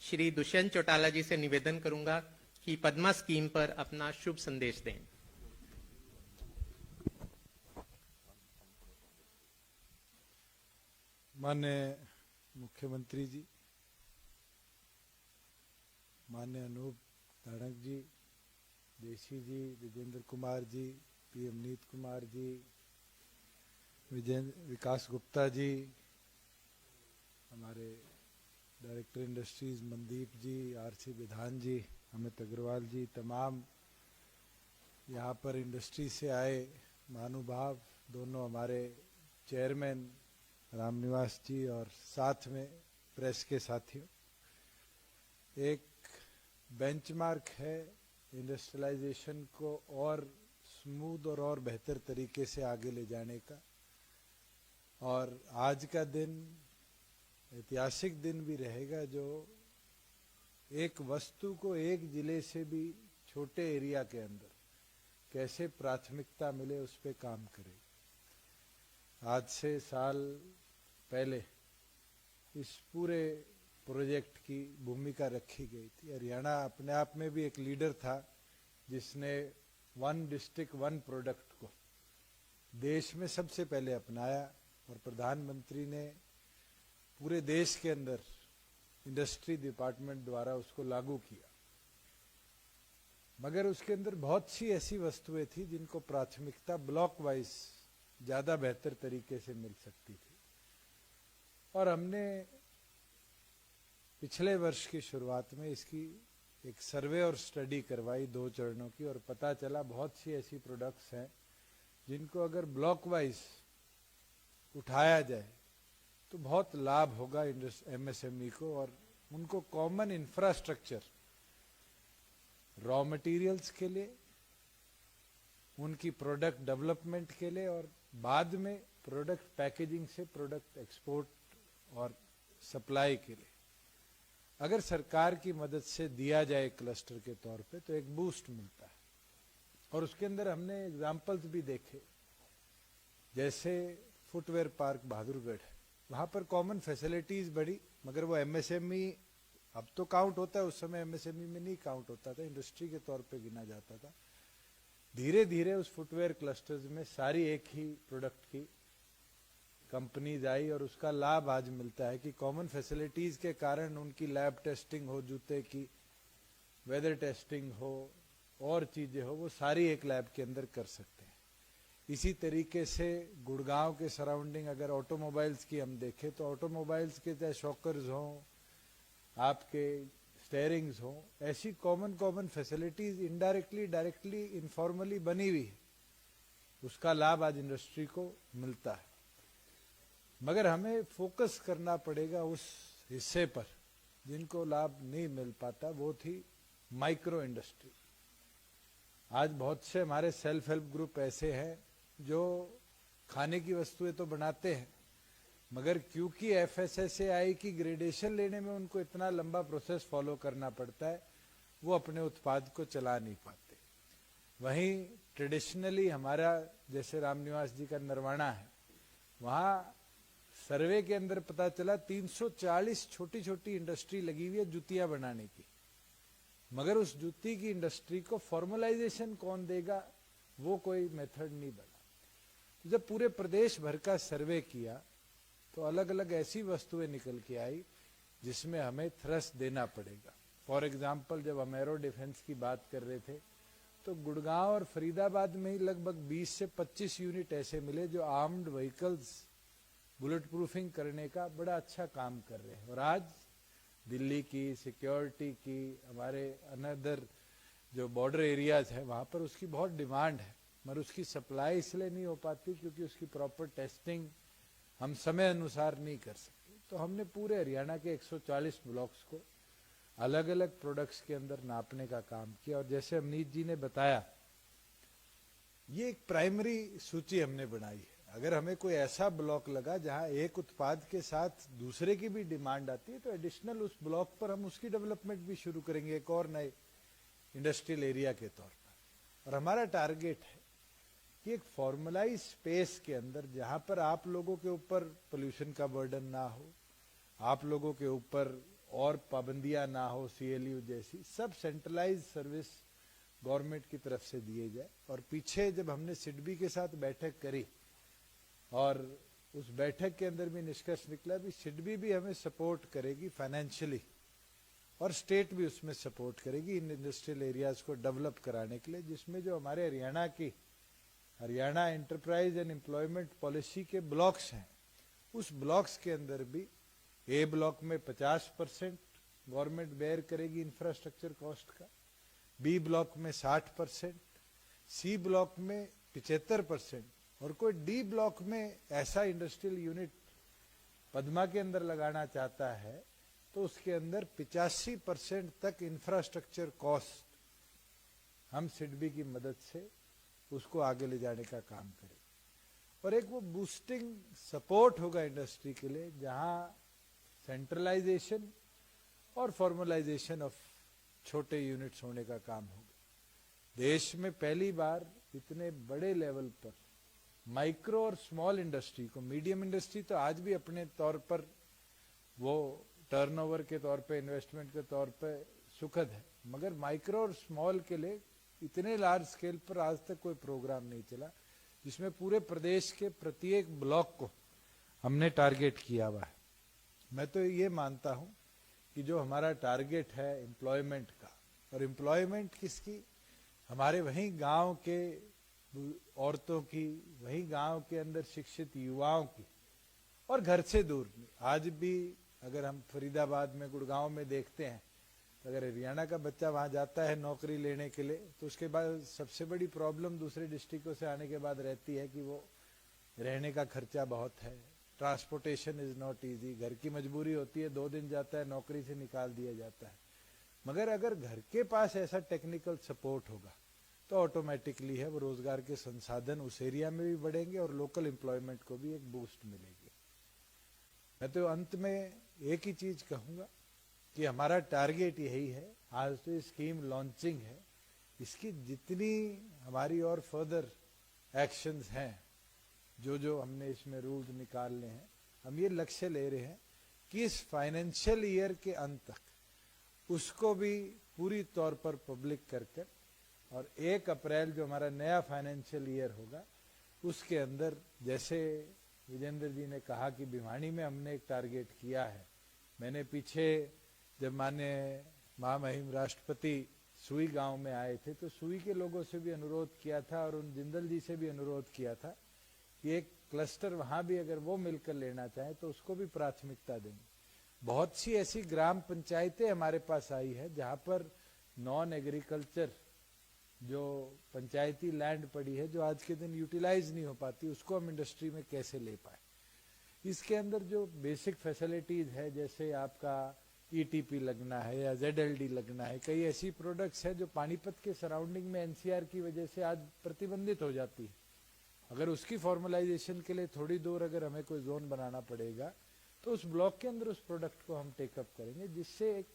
श्री दुष्यंत चौटाला जी से निवेदन करूंगा कि पद्मा स्कीम पर अपना शुभ संदेश दें। माननीय मुख्यमंत्री जी, माननीय अनूप धाड़क जी, देशी जी, विजेंद्र कुमार जी, पी अमनीत कुमार जी, विकास गुप्ता जी, हमारे डायरेक्टर इंडस्ट्रीज मनदीप जी, आरसी विधान जी, अमित अग्रवाल जी, तमाम यहाँ पर इंडस्ट्री से आए महानुभाव, दोनों हमारे चेयरमैन रामनिवास जी और साथ में प्रेस के साथियों, एक बेंचमार्क है इंडस्ट्रियलाइजेशन को और स्मूथ और बेहतर तरीके से आगे ले जाने का। और आज का दिन ऐतिहासिक दिन भी रहेगा जो एक वस्तु को एक जिले से भी छोटे एरिया के अंदर कैसे प्राथमिकता मिले उस पे काम करे। आज से साल पहले इस पूरे प्रोजेक्ट की भूमिका रखी गई थी। हरियाणा अपने आप में भी एक लीडर था जिसने वन डिस्ट्रिक्ट वन प्रोडक्ट को देश में सबसे पहले अपनाया और प्रधानमंत्री ने पूरे देश के अंदर इंडस्ट्री डिपार्टमेंट द्वारा उसको लागू किया। मगर उसके अंदर बहुत सी ऐसी वस्तुएं थी जिनको प्राथमिकता ब्लॉक वाइज ज्यादा बेहतर तरीके से मिल सकती थी। और हमने पिछले वर्ष की शुरुआत में इसकी एक सर्वे और स्टडी करवाई 2 चरणों की, और पता चला बहुत सी ऐसी प्रोडक्ट्स हैं जिनको अगर ब्लॉक वाइज उठाया जाए तो बहुत लाभ होगा एमएसएमई को, और उनको कॉमन इंफ्रास्ट्रक्चर रॉ मटेरियल्स के लिए, उनकी प्रोडक्ट डेवलपमेंट के लिए, और बाद में प्रोडक्ट पैकेजिंग से प्रोडक्ट एक्सपोर्ट और सप्लाई के लिए अगर सरकार की मदद से दिया जाए क्लस्टर के तौर पे तो एक बूस्ट मिलता है। और उसके अंदर हमने एग्जाम्पल्स भी देखे, जैसे फुटवेयर पार्क बहादुरगढ़, वहां पर कॉमन फैसिलिटीज बढ़ी, मगर वो एमएसएमई अब तो काउंट होता है, उस समय एमएसएमई में नहीं काउंट होता था, इंडस्ट्री के तौर पे गिना जाता था। धीरे धीरे उस फुटवेयर क्लस्टर्स में सारी एक ही प्रोडक्ट की कंपनीज आई और उसका लाभ आज मिलता है कि कॉमन फैसिलिटीज के कारण उनकी लैब टेस्टिंग हो, जूते की वेदर टेस्टिंग हो और चीजें हो, वो सारी एक लैब के अंदर कर सकते हैं। इसी तरीके से गुड़गांव के सराउंडिंग अगर ऑटोमोबाइल्स की हम देखें तो ऑटोमोबाइल्स के चाहे शॉकर्स हों, आपके स्टेयरिंग्स हों, ऐसी common facilities indirectly directly informally बनी हुई है, उसका लाभ आज इंडस्ट्री को मिलता है। मगर हमें फोकस करना पड़ेगा उस हिस्से पर जिनको लाभ नहीं मिल पाता, वो थी माइक्रो इंडस्ट्री। आज बहुत से हमारे सेल्फ हेल्प ग्रुप ऐसे हैं जो खाने की वस्तुएं तो बनाते हैं, मगर क्योंकि एफएसएसएआई की ग्रेडेशन लेने में उनको इतना लंबा प्रोसेस फॉलो करना पड़ता है, वो अपने उत्पाद को चला नहीं पाते। वहीं ट्रेडिशनली हमारा जैसे रामनिवास जी का नरवाना है, वहां सर्वे के अंदर पता चला 340 छोटी छोटी इंडस्ट्री लगी हुई है जुतियां बनाने की, मगर उस जूती की इंडस्ट्री को फॉर्मलाइजेशन कौन देगा, वो कोई मेथड नहीं बना। जब पूरे प्रदेश भर का सर्वे किया तो अलग अलग ऐसी वस्तुएं निकल के आई जिसमें हमें थ्रस्ट देना पड़ेगा। फॉर एग्जाम्पल, जब हम एरो डिफेंस की बात कर रहे थे तो गुड़गांव और फरीदाबाद में ही लगभग 20 से 25 यूनिट ऐसे मिले जो आर्म्ड व्हीकल्स बुलेट प्रूफिंग करने का बड़ा अच्छा काम कर रहे हैं। और आज दिल्ली की सिक्योरिटी की, हमारे अनदर जो बॉर्डर एरियाज है वहां पर उसकी बहुत डिमांड है, मगर उसकी सप्लाई इसलिए नहीं हो पाती क्योंकि उसकी प्रॉपर टेस्टिंग हम समय अनुसार नहीं कर सकते। तो हमने पूरे हरियाणा के 140 ब्लॉक्स को अलग अलग प्रोडक्ट्स के अंदर नापने का काम किया। और जैसे अमनीत जी ने बताया, ये एक प्राइमरी सूची हमने बनाई है। अगर हमें कोई ऐसा ब्लॉक लगा जहां एक उत्पाद के साथ दूसरे की भी डिमांड आती है तो एडिशनल उस ब्लॉक पर हम उसकी डेवलपमेंट भी शुरू करेंगे एक और नए इंडस्ट्रियल एरिया के तौर पर। और हमारा टारगेट है कि एक फॉर्मलाइज स्पेस के अंदर जहां पर आप लोगों के ऊपर पोल्यूशन का बर्डन ना हो, आप लोगों के ऊपर और पाबंदियां ना हो, सीएलयू जैसी सब सेंट्रलाइज सर्विस गवर्नमेंट की तरफ से दिए जाए। और पीछे जब हमने सिडबी के साथ बैठक करी और उस बैठक के अंदर भी निष्कर्ष निकला भी सिडबी भी हमें सपोर्ट करेगी फाइनेंशियली और स्टेट भी उसमें सपोर्ट करेगी इन इंडस्ट्रियल एरियाज को डेवलप कराने के लिए, जिसमें जो हमारे Haryana enterprise and employment policy के ब्लॉक्स हैं, उस ब्लॉक्स के अंदर भी ए ब्लॉक में 50% गवर्नमेंट बेयर करेगी इंफ्रास्ट्रक्चर कॉस्ट का, बी ब्लॉक में 60%, सी ब्लॉक में 75%, और कोई डी ब्लॉक में ऐसा इंडस्ट्रियल यूनिट पद्मा के अंदर लगाना चाहता है तो उसके अंदर 85% तक इंफ्रास्ट्रक्चर कॉस्ट हम सिडबी की मदद से उसको आगे ले जाने का काम करें। और एक वो बूस्टिंग सपोर्ट होगा इंडस्ट्री के लिए, जहां सेंट्रलाइजेशन और फॉर्मलाइजेशन ऑफ छोटे यूनिट्स होने का काम होगा। देश में पहली बार इतने बड़े लेवल पर माइक्रो और स्मॉल इंडस्ट्री को, मीडियम इंडस्ट्री तो आज भी अपने तौर पर वो टर्नओवर के तौर पे, इन्वेस्टमेंट के तौर पे सुखद है, मगर माइक्रो और स्मॉल के लिए इतने लार्ज स्केल पर आज तक कोई प्रोग्राम नहीं चला जिसमें पूरे प्रदेश के प्रत्येक ब्लॉक को हमने टारगेट किया हुआ है। मैं तो ये मानता हूं कि जो हमारा टारगेट है एम्प्लॉयमेंट का, और एम्प्लॉयमेंट किसकी, हमारे वहीं गांव के औरतों की, वहीं गांव के अंदर शिक्षित युवाओं की, और घर से दूर भी। आज भी अगर हम फरीदाबाद में, गुड़गांव में देखते हैं, तो अगर हरियाणा का बच्चा वहां जाता है नौकरी लेने के लिए तो उसके बाद सबसे बड़ी प्रॉब्लम दूसरे डिस्ट्रिक्टों से आने के बाद रहती है कि वो रहने का खर्चा बहुत है, ट्रांसपोर्टेशन इज नॉट इजी, घर की मजबूरी होती है, 2 दिन जाता है नौकरी से निकाल दिया जाता है। मगर अगर घर के पास ऐसा टेक्निकल सपोर्ट होगा तो ऑटोमेटिकली है वो रोजगार के संसाधन उस एरिया में भी बढ़ेंगे और लोकल एम्प्लॉयमेंट को भी एक बूस्ट मिलेगी। मैं तो अंत में एक ही चीज कहूंगा कि हमारा टारगेट यही है। आज तो स्कीम लॉन्चिंग है, इसकी जितनी हमारी और फर्दर एक्शंस हैं, जो हमने इसमें रूल्स निकालने हैं, हम ये लक्ष्य ले रहे हैं कि इस फाइनेंशियल ईयर के अंत तक उसको भी पूरी तौर पर पब्लिक कर और 1 अप्रैल जो हमारा नया फाइनेंशियल ईयर होगा उसके अंदर, जैसे विजेंद्र जी ने कहा कि भिवानी में हमने एक टारगेट किया है। मैंने पीछे जब माननीय महामहिम राष्ट्रपति सुई गांव में आए थे तो सुई के लोगों से भी अनुरोध किया था और उन जिंदल जी से भी अनुरोध किया था कि एक क्लस्टर वहां भी अगर वो मिलकर लेना चाहे तो उसको भी प्राथमिकता देंगे। बहुत सी ऐसी ग्राम पंचायतें हमारे पास आई है जहां पर नॉन एग्रीकल्चर जो पंचायती लैंड पड़ी है, जो आज के दिन यूटिलाइज नहीं हो पाती, उसको हम इंडस्ट्री में कैसे ले पाए। इसके अंदर जो बेसिक फैसिलिटीज है, जैसे आपका ईटीपी लगना है या जेडएलडी लगना है, कई ऐसी प्रोडक्ट्स है जो पानीपत के सराउंडिंग में एनसीआर की वजह से आज प्रतिबंधित हो जाती है। अगर उसकी फॉर्मलाइजेशन के लिए थोड़ी दूर अगर हमें कोई जोन बनाना पड़ेगा तो उस ब्लॉक के अंदर उस प्रोडक्ट को हम टेकअप करेंगे, जिससे एक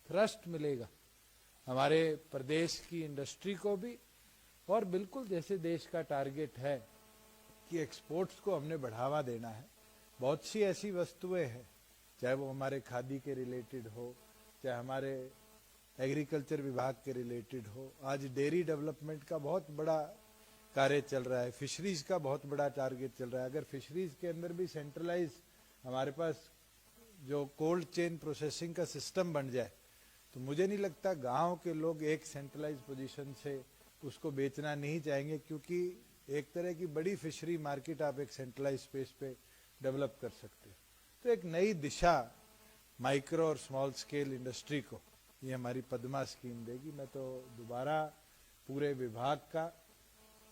थ्रस्ट मिलेगा हमारे प्रदेश की इंडस्ट्री को भी। और बिल्कुल जैसे देश का टारगेट है कि एक्सपोर्ट्स को हमने बढ़ावा देना है, बहुत सी ऐसी वस्तुएं हैं, चाहे वो हमारे खादी के रिलेटेड हो, चाहे हमारे एग्रीकल्चर विभाग के रिलेटेड हो। आज डेयरी डेवलपमेंट का बहुत बड़ा कार्य चल रहा है, फिशरीज का बहुत बड़ा टारगेट चल रहा है। अगर फिशरीज के अंदर भी सेंट्रलाइज हमारे पास जो कोल्ड चेन प्रोसेसिंग का सिस्टम बन जाए तो मुझे नहीं लगता गांव के लोग एक सेंट्रलाइज पोजीशन से उसको बेचना नहीं चाहेंगे, क्योंकि एक तरह की बड़ी फिशरी मार्केट आप एक सेंट्रलाइज स्पेस पे डेवलप कर सकते हो। तो एक नई दिशा माइक्रो और स्मॉल स्केल इंडस्ट्री को ये हमारी पद्मा स्कीम देगी। मैं तो दोबारा पूरे विभाग का,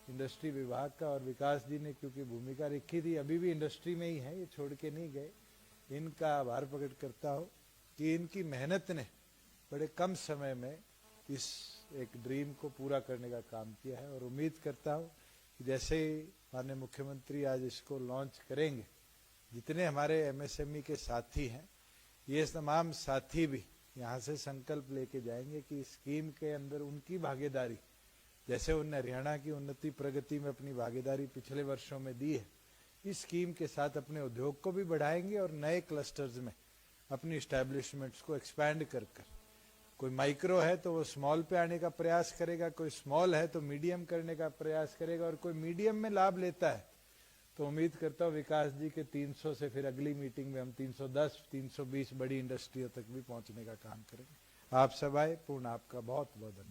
इंडस्ट्री विभाग का, और विकास जी ने क्योंकि भूमिका रखी थी, अभी भी इंडस्ट्री में ही है, ये छोड़ के नहीं गए, इनका आभार प्रकट करता हूँ कि इनकी मेहनत ने बड़े कम समय में इस एक ड्रीम को पूरा करने का काम किया है। और उम्मीद करता हूँ कि जैसे ही माननीय मुख्यमंत्री आज इसको लॉन्च करेंगे, जितने हमारे एमएसएमई के साथी हैं, ये तमाम साथी भी यहाँ से संकल्प लेके जाएंगे कि इस स्कीम के अंदर उनकी भागीदारी, जैसे उन्होंने हरियाणा की उन्नति प्रगति में अपनी भागीदारी पिछले वर्षों में दी है, इस स्कीम के साथ अपने उद्योग को भी बढ़ाएंगे और नए क्लस्टर्स में अपनी इस्टेब्लिशमेंट्स को एक्सपैंड कर कोई माइक्रो है तो वो स्मॉल पे आने का प्रयास करेगा, कोई स्मॉल है तो मीडियम करने का प्रयास करेगा, और कोई मीडियम में लाभ लेता है तो उम्मीद करता हूँ विकास जी के 300 से फिर अगली मीटिंग में हम 310, 320 बड़ी इंडस्ट्रियों तक भी पहुंचने का काम करेंगे। आप सब आए, पूर्ण आपका बहुत बहुत धन्यवाद।